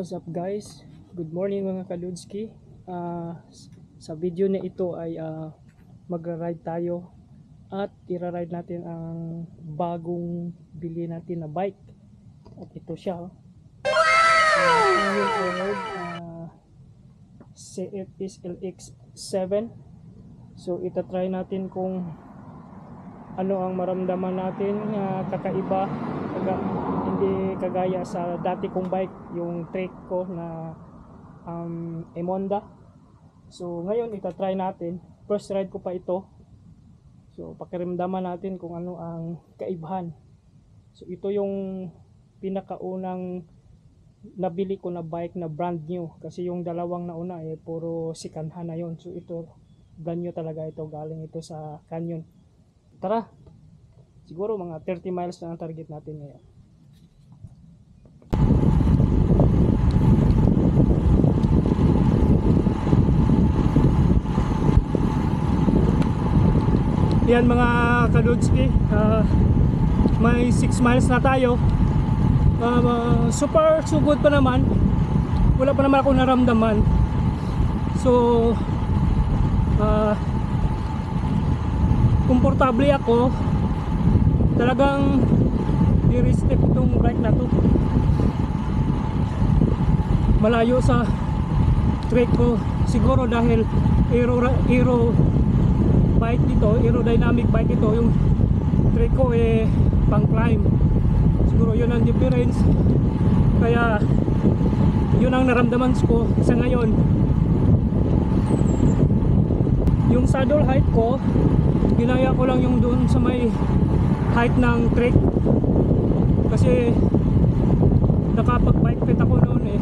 What's up guys? Good morning mga kaludski. Sa video na ito ay magra-ride tayo at ira-ride natin ang bagong bili natin na bike. At ito siya. CFS LX7. So ita-try natin kung ano ang maramdaman natin kakaiba, hindi kagaya sa dati kong bike, yung trek ko na Emonda. So ngayon itatry natin, first ride ko pa ito, so pakiramdaman natin kung ano ang kaibahan. So ito yung pinakaunang nabili ko na bike na brand new, kasi yung dalawang nauna puro second hand na yun. So ito brand new talaga, ito galing ito sa Canyon. Tara, siguro mga 30 miles na ang target natin ngayon. Yan mga kaludski, may 6 miles na tayo. Super sugod pa naman, wala pa naman ako naramdaman. So komportable ako, talagang i-respect itong bike na to. Malayo sa trek ko, siguro dahil aero bike dito, aerodynamic bike ito, yung trek ko pang climb. Siguro yun ang difference, kaya yun ang naramdaman ko sa ngayon. Yung saddle height ko, ginaya ko lang yung doon sa may height ng trek, kasi nakapag-bike fit ako noon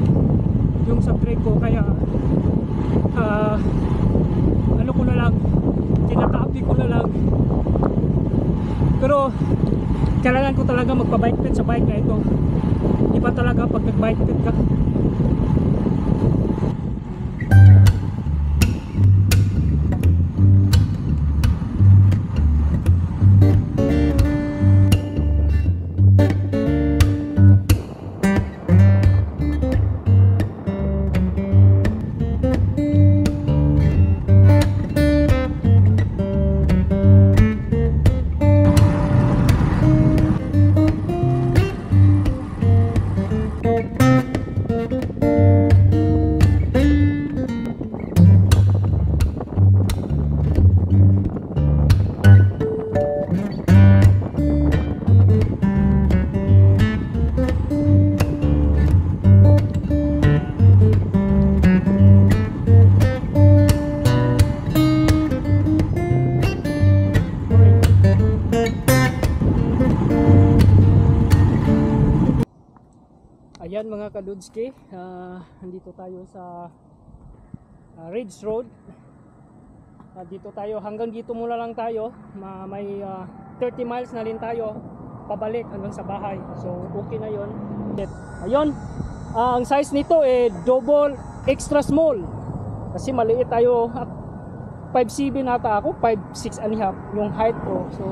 yung sa trek ko, kaya ano ko na lang, kinaka-update ko na lang. Pero kailangan ko talaga magpa-bike fit sa bike na ito. Iba talaga pag nag-bike fit ka. Ayan mga kaludski, nandito tayo sa Ridge Road. Dito tayo, hanggang dito muna lang tayo. May 30 miles na rin tayo pabalik hanggang sa bahay. So okay na yun. Ayun, ang size nito double extra small, kasi maliit tayo. 5'7" nata ako, 5'6" and a half yung height ko. So